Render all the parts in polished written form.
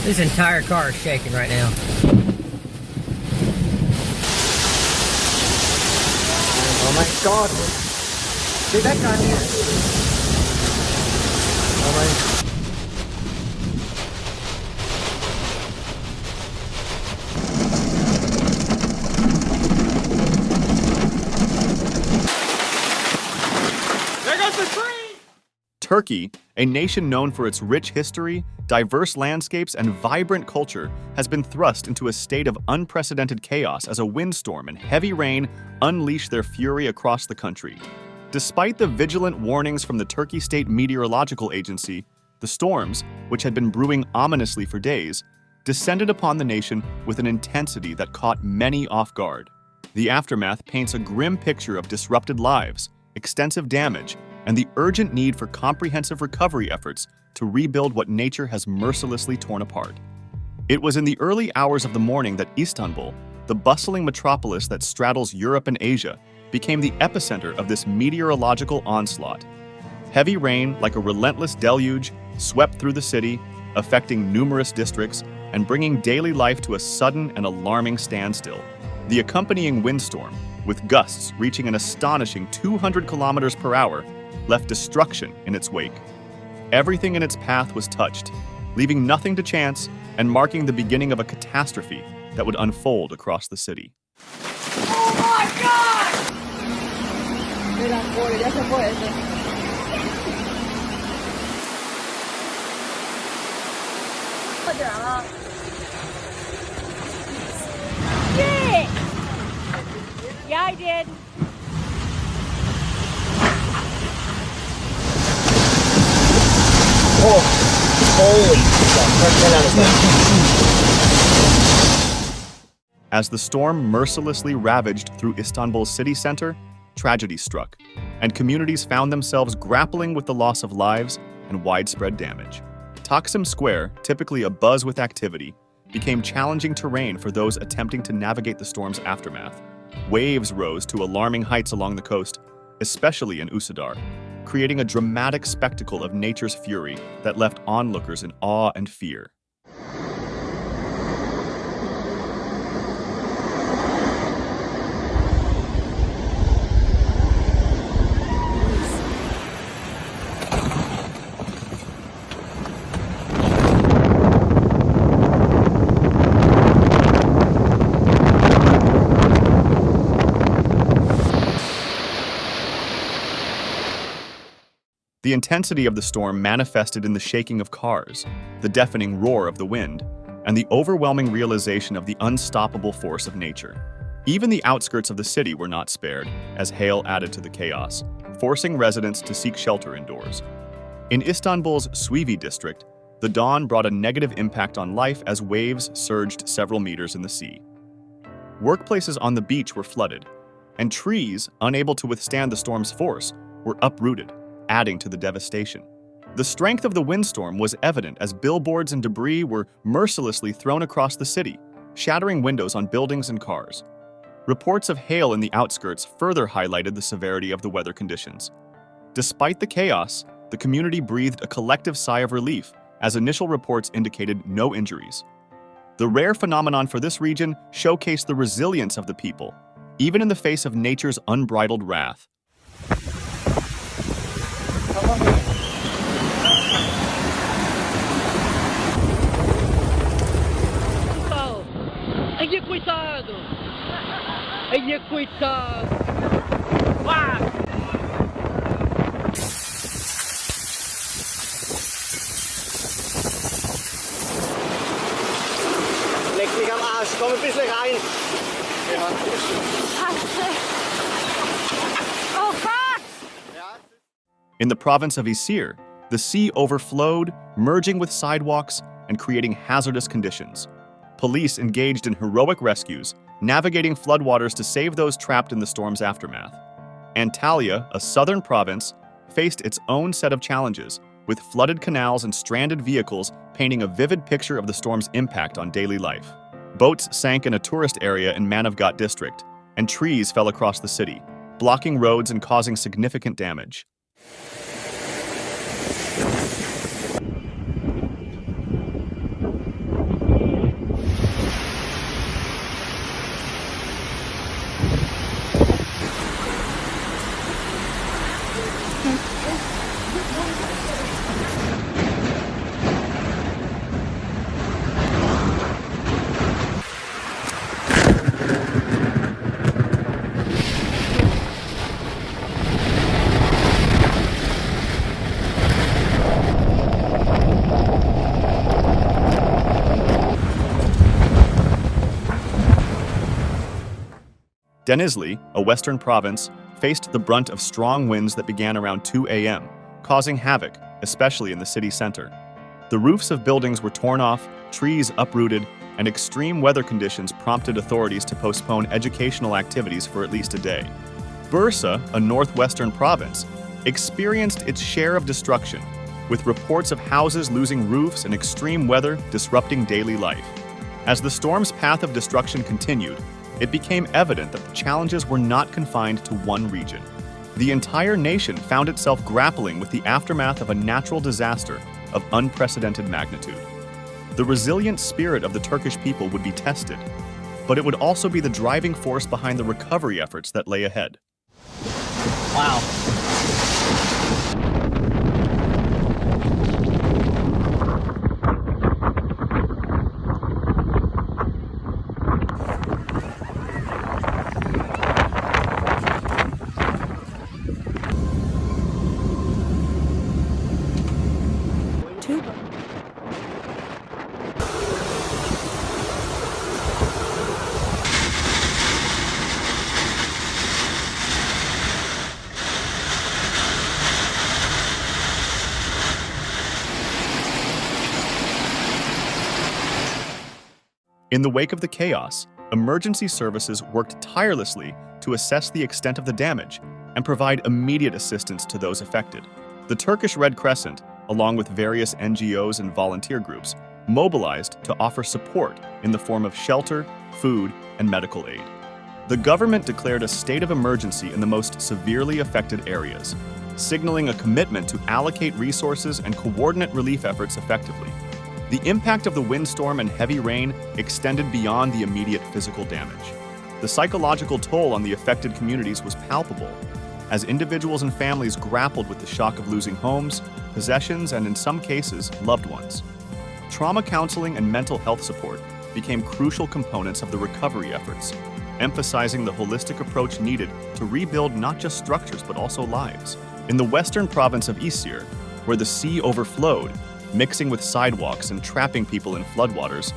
This entire car is shaking right now. Oh my god! Get that guy here! Oh my... Turkey, a nation known for its rich history, diverse landscapes, and vibrant culture, has been thrust into a state of unprecedented chaos as a windstorm and heavy rain unleash their fury across the country. Despite the vigilant warnings from the Turkey State Meteorological Agency, the storms, which had been brewing ominously for days, descended upon the nation with an intensity that caught many off guard. The aftermath paints a grim picture of disrupted lives, extensive damage, and the urgent need for comprehensive recovery efforts to rebuild what nature has mercilessly torn apart. It was in the early hours of the morning that Istanbul, the bustling metropolis that straddles Europe and Asia, became the epicenter of this meteorological onslaught. Heavy rain, like a relentless deluge, swept through the city, affecting numerous districts and bringing daily life to a sudden and alarming standstill. The accompanying windstorm, with gusts reaching an astonishing 200 kilometers per hour, left destruction in its wake. Everything in its path was touched, leaving nothing to chance and marking the beginning of a catastrophe that would unfold across the city. Oh my God! Shit! Yeah, I did. Oh, holy fuck. As the storm mercilessly ravaged through Istanbul's city center, tragedy struck, and communities found themselves grappling with the loss of lives and widespread damage. Taksim Square, typically abuzz with activity, became challenging terrain for those attempting to navigate the storm's aftermath. Waves rose to alarming heights along the coast, especially in Üsküdar, creating a dramatic spectacle of nature's fury that left onlookers in awe and fear. The intensity of the storm manifested in the shaking of cars, the deafening roar of the wind, and the overwhelming realization of the unstoppable force of nature. Even the outskirts of the city were not spared, as hail added to the chaos, forcing residents to seek shelter indoors. In Istanbul's Suivi district, the dawn brought a negative impact on life as waves surged several meters in the sea. Workplaces on the beach were flooded, and trees, unable to withstand the storm's force, were uprooted, adding to the devastation. The strength of the windstorm was evident as billboards and debris were mercilessly thrown across the city, shattering windows on buildings and cars. Reports of hail in the outskirts further highlighted the severity of the weather conditions. Despite the chaos, the community breathed a collective sigh of relief as initial reports indicated no injuries. The rare phenomenon for this region showcased the resilience of the people, even in the face of nature's unbridled wrath. Ai, coitado! Ai, coitado! Ah! Leck mich am Arsch, komm ein bisschen rein! Oh, fuck! In the province of Isir, the sea overflowed, merging with sidewalks and creating hazardous conditions. Police engaged in heroic rescues, navigating floodwaters to save those trapped in the storm's aftermath. Antalya, a southern province, faced its own set of challenges, with flooded canals and stranded vehicles painting a vivid picture of the storm's impact on daily life. Boats sank in a tourist area in Manavgat district, and trees fell across the city, blocking roads and causing significant damage. Denizli, a western province, faced the brunt of strong winds that began around 2 a.m., causing havoc, especially in the city center. The roofs of buildings were torn off, trees uprooted, and extreme weather conditions prompted authorities to postpone educational activities for at least a day. Bursa, a northwestern province, experienced its share of destruction, with reports of houses losing roofs and extreme weather disrupting daily life. As the storm's path of destruction continued, it became evident that the challenges were not confined to one region. The entire nation found itself grappling with the aftermath of a natural disaster of unprecedented magnitude. The resilient spirit of the Turkish people would be tested, but it would also be the driving force behind the recovery efforts that lay ahead. Wow. In the wake of the chaos, emergency services worked tirelessly to assess the extent of the damage and provide immediate assistance to those affected. The Turkish Red Crescent, along with various NGOs and volunteer groups, mobilized to offer support in the form of shelter, food, and medical aid. The government declared a state of emergency in the most severely affected areas, signaling a commitment to allocate resources and coordinate relief efforts effectively. The impact of the windstorm and heavy rain extended beyond the immediate physical damage. The psychological toll on the affected communities was palpable, as individuals and families grappled with the shock of losing homes, possessions, and in some cases, loved ones. Trauma counseling and mental health support became crucial components of the recovery efforts, emphasizing the holistic approach needed to rebuild not just structures but also lives. In the western province of Izmir, where the sea overflowed, mixing with sidewalks and trapping people in floodwaters,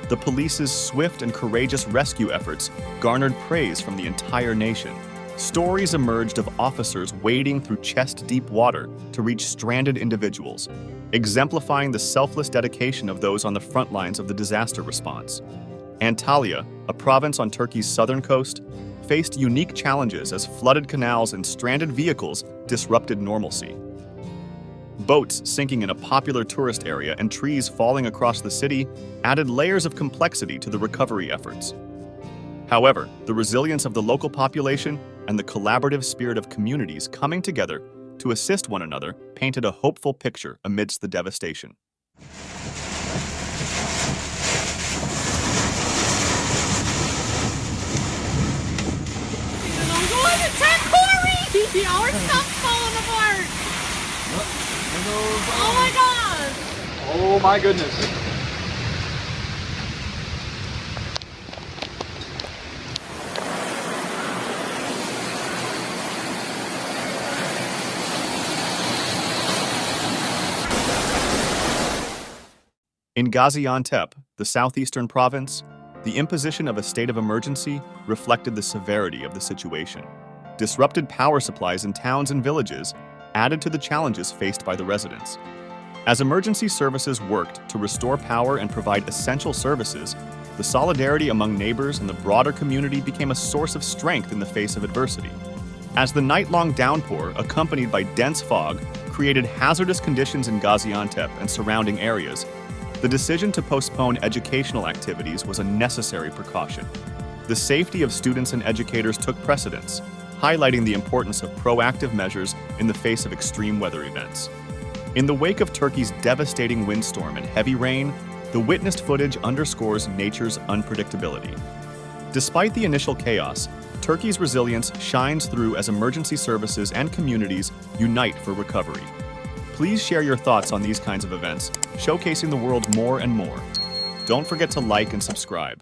the police's swift and courageous rescue efforts garnered praise from the entire nation. Stories emerged of officers wading through chest-deep water to reach stranded individuals, exemplifying the selfless dedication of those on the front lines of the disaster response. Antalya, a province on Turkey's southern coast, faced unique challenges as flooded canals and stranded vehicles disrupted normalcy. Boats sinking in a popular tourist area and trees falling across the city added layers of complexity to the recovery efforts. However, the resilience of the local population and the collaborative spirit of communities coming together to assist one another painted a hopeful picture amidst the devastation. Our stuff's falling apart! Oh my god! Oh my goodness. In Gaziantep, the southeastern province, the imposition of a state of emergency reflected the severity of the situation. Disrupted power supplies in towns and villages added to the challenges faced by the residents. As emergency services worked to restore power and provide essential services, the solidarity among neighbors and the broader community became a source of strength in the face of adversity. As the night-long downpour, accompanied by dense fog, created hazardous conditions in Gaziantep and surrounding areas, the decision to postpone educational activities was a necessary precaution. The safety of students and educators took precedence, highlighting the importance of proactive measures in the face of extreme weather events. In the wake of Turkey's devastating windstorm and heavy rain, the witnessed footage underscores nature's unpredictability. Despite the initial chaos, Turkey's resilience shines through as emergency services and communities unite for recovery. Please share your thoughts on these kinds of events, showcasing the world more and more. Don't forget to like and subscribe.